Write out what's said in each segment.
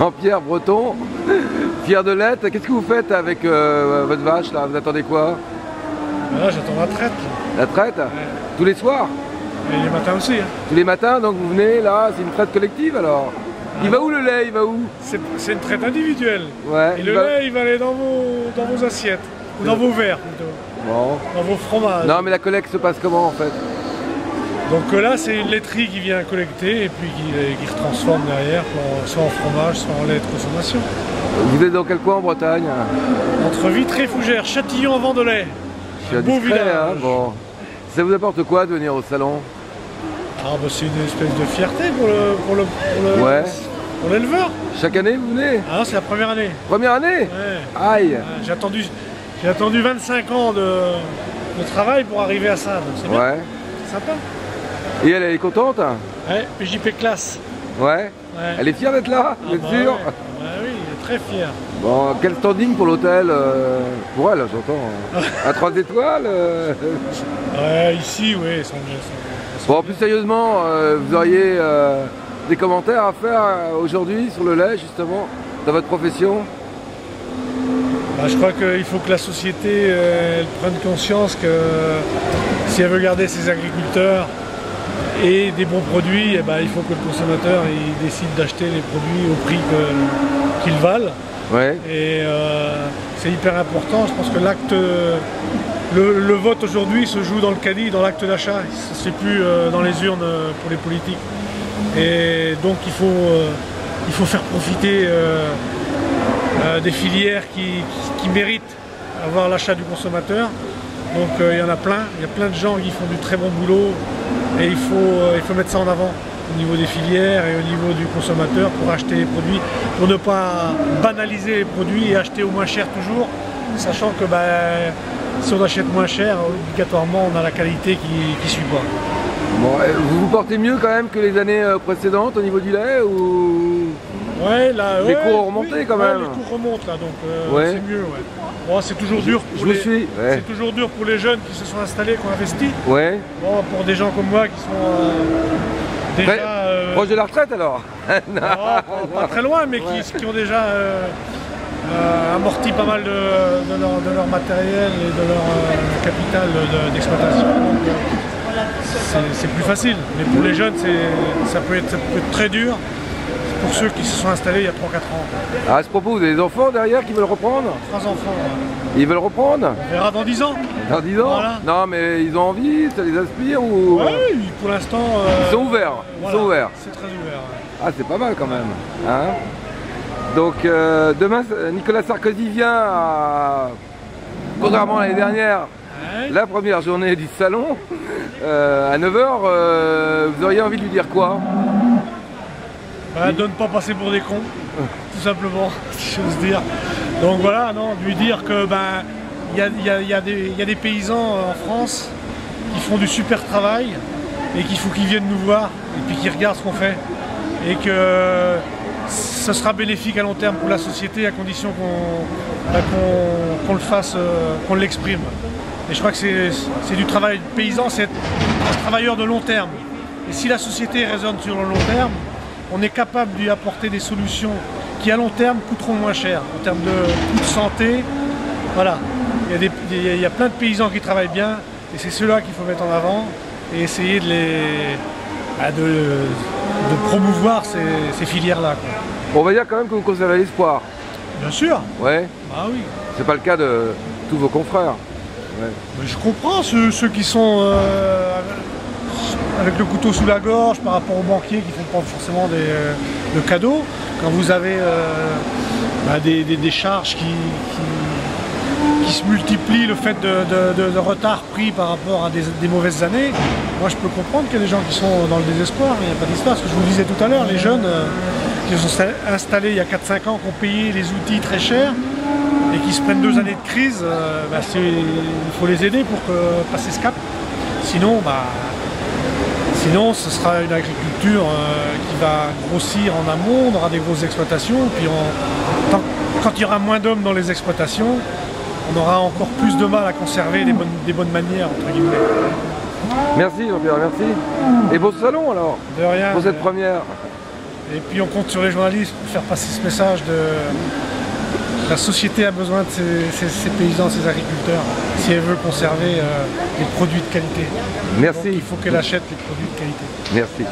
Jean-Pierre Breton, fier de l'être. Qu'est-ce que vous faites avec votre vache là? Vous attendez quoi? Là, j'attends la traite. La traite? Ouais. Tous les soirs? Et les matins aussi. Hein. Tous les matins, donc vous venez là, c'est une traite collective alors? Il va où le lait? Il va où? C'est une traite individuelle. Ouais, et le lait, il va aller dans vos assiettes. Ou dans vos verres plutôt. Bon. Dans vos fromages. Non mais la collecte se passe comment en fait? Donc là, c'est une laiterie qui vient collecter et puis qui retransforme derrière, soit en fromage, soit en lait de consommation. Vous êtes dans quel coin en Bretagne? Entre Vitré, Fougères, Châtillon, Vendelais. Un beau village. Hein, bon. Ça vous apporte quoi de venir au salon? Ah bah c'est une espèce de fierté pour l'éleveur. Chaque année vous venez? Ah non, c'est la première année. Première année? Ouais. Aïe. J'ai attendu 25 ans de travail pour arriver à ça, donc c'est bien. Ouais. Sympa. Et elle est contente? Ouais, PJP classe. Ouais. Elle est fière d'être là, bien sûr. Ouais. Bah oui, elle est très fière. Bon, quel standing pour l'hôtel? Pour elle, j'entends. À 3 étoiles Ouais, ici, oui. Bon, plus sérieusement, vous auriez des commentaires à faire aujourd'hui sur le lait, justement, dans votre profession? Bah, je crois qu'il faut que la société elle prenne conscience que si elle veut garder ses agriculteurs et des bons produits, eh ben, il faut que le consommateur il décide d'acheter les produits au prix qu'ils valent. Ouais. Et c'est hyper important. Je pense que le vote aujourd'hui se joue dans le caddie, dans l'acte d'achat. C'est plus dans les urnes pour les politiques. Et donc il faut faire profiter des filières qui méritent avoir l'achat du consommateur. Donc il y en a plein. Il y a plein de gens qui font du très bon boulot. Et il faut mettre ça en avant au niveau des filières et au niveau du consommateur pour acheter les produits, pour ne pas banaliser les produits et acheter au moins cher toujours, sachant que si on achète moins cher, obligatoirement on a la qualité qui suit pas. Bon, vous vous portez mieux quand même que les années précédentes au niveau du lait ou... Ouais, là, les cours ont remonté quand même. Les cours remontent là, donc ouais. C'est mieux. Ouais. Bon, c'est toujours dur c'est toujours dur pour les jeunes qui se sont installés, qui ont investi. Ouais. Bon, pour des gens comme moi qui sont déjà... proche de la retraite alors? Non, pas très loin, mais qui ont déjà amorti pas mal de leur matériel et de leur capital d'exploitation. C'est plus facile. Mais pour les jeunes, ça peut être très dur. Pour ceux qui se sont installés il y a 3-4 ans. Ah, à ce propos, vous avez des enfants derrière qui veulent reprendre? 3 enfants. Ouais. Ils veulent reprendre? On verra dans 10 ans. Dans 10 ans? Voilà. Non, mais ils ont envie, ça les inspire ou... Oui, pour l'instant... Ils sont ouverts. Voilà, ils sont ouverts. C'est très ouvert. Ouais. Ah, c'est pas mal quand même. Hein, donc, demain, Nicolas Sarkozy vient à... Contrairement à l'année dernière, Ouais. La première journée du salon, à 9 h, vous auriez envie de lui dire quoi? De ne pas passer pour des cons, tout simplement, si j'ose dire. Donc voilà, non, de lui dire que il y a des paysans en France qui font du super travail et qu'il faut qu'ils viennent nous voir et puis qu'ils regardent ce qu'on fait. Et que ce sera bénéfique à long terme pour la société à condition qu'on le fasse, qu'on l'exprime. Et je crois que c'est du travail paysan, c'est un travailleur de long terme. Et si la société résonne sur le long terme, on est capable de lui apporter des solutions qui à long terme coûteront moins cher en termes de coûts de santé. Voilà, il y a plein de paysans qui travaillent bien et c'est ceux-là qu'il faut mettre en avant et essayer de promouvoir ces filières-là. On va dire quand même que vous conservez l'espoir. Bien sûr. Ouais. Ah oui. C'est pas le cas de tous vos confrères. Ouais. Mais je comprends ceux qui sont avec le couteau sous la gorge par rapport aux banquiers qui font pas forcément de cadeaux. Quand vous avez des charges qui se multiplient, le fait de retard pris par rapport à des mauvaises années, moi je peux comprendre qu'il y a des gens qui sont dans le désespoir, il n'y a pas d'histoire. Ce que je vous disais tout à l'heure, les jeunes qui se sont installés il y a 4-5 ans, qui ont payé les outils très chers et qui se prennent 2 années de crise, il faut les aider pour passer ce cap. Sinon, ce sera une agriculture qui va grossir en amont, on aura des grosses exploitations, puis quand il y aura moins d'hommes dans les exploitations, on aura encore plus de mal à conserver des bonnes manières, entre guillemets. Merci Jean-Pierre, merci. Et beau salon alors, de rien, pour cette première. Et puis on compte sur les journalistes pour faire passer ce message de la société a besoin de ces paysans, ces agriculteurs, si elle veut conserver des produits de qualité. Merci. Donc, il faut qu'elle achète les produits de qualité. Merci.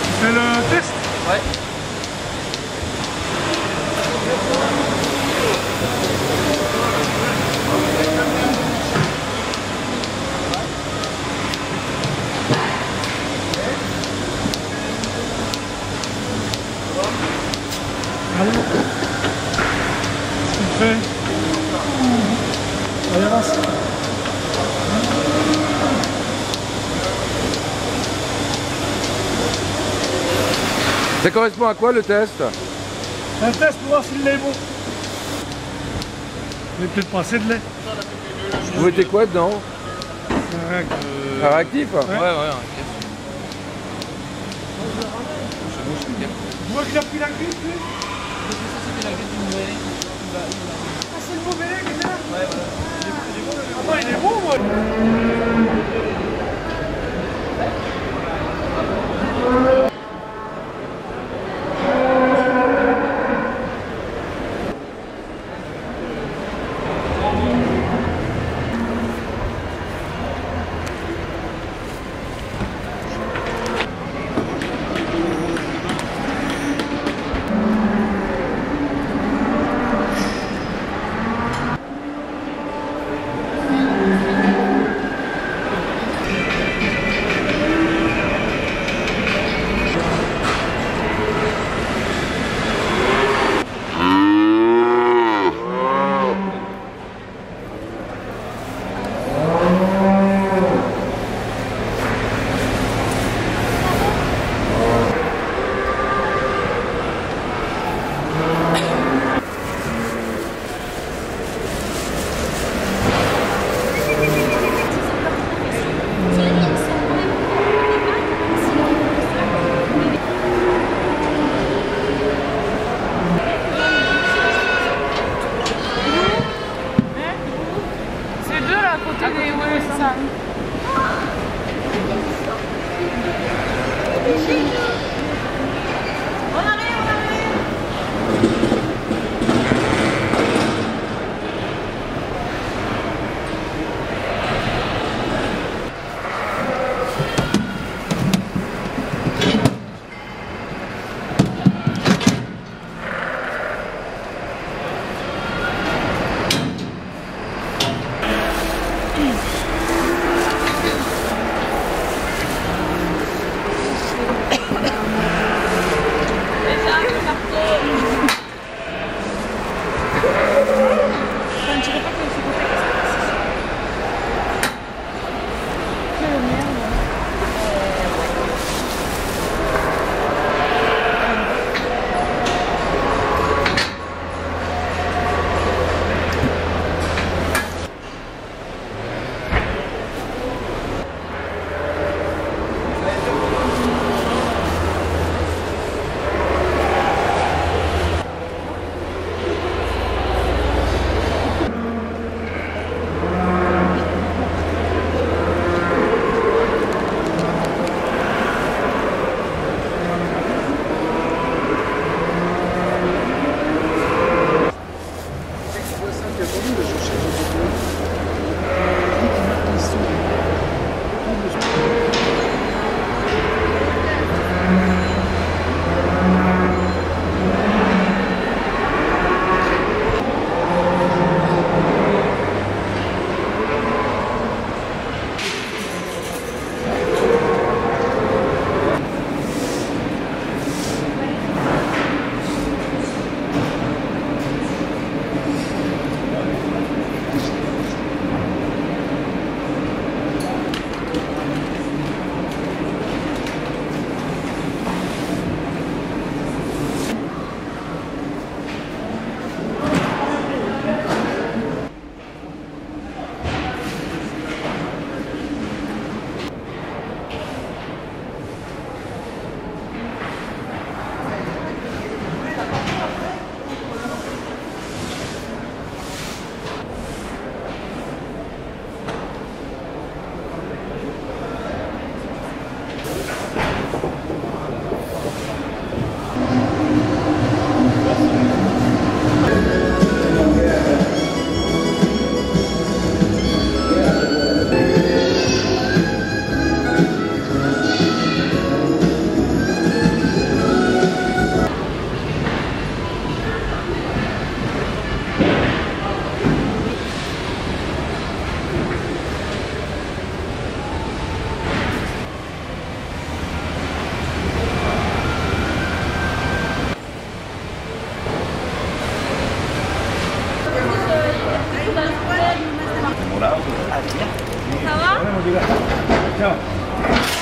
Tu fais le test? Ouais. Allez. Tu fais? Allez, avance. Ça correspond à quoi le test? Un test pour voir si le lait est bon. Vous n'avez peut-être pas assez de lait. Vous mettez quoi dedans? Un réactif? Ouais, un réactif. Tu vois qu'il a pris la griffe, lui? C'était la griffe du lait. Ah, c'est le mauvais lait qui est là? Ouais, voilà. Ah, il est bon, moi.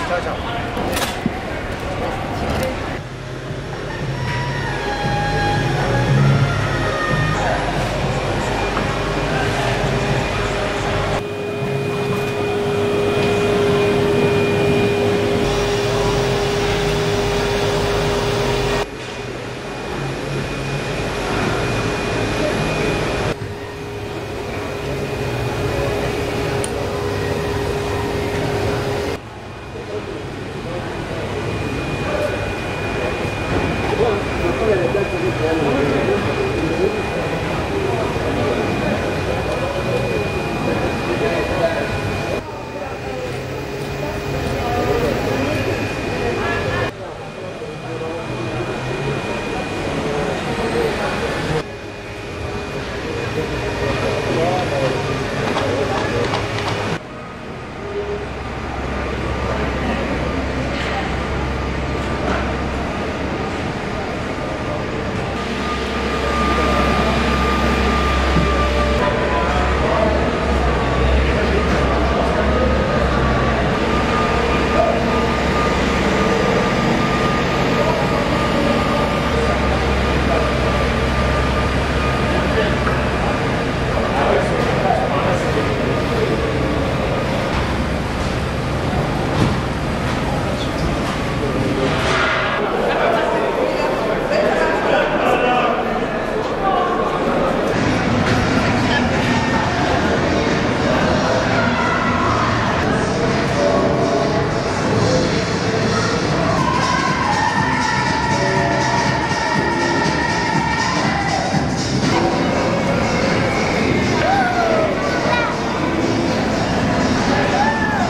Ciao, ciao.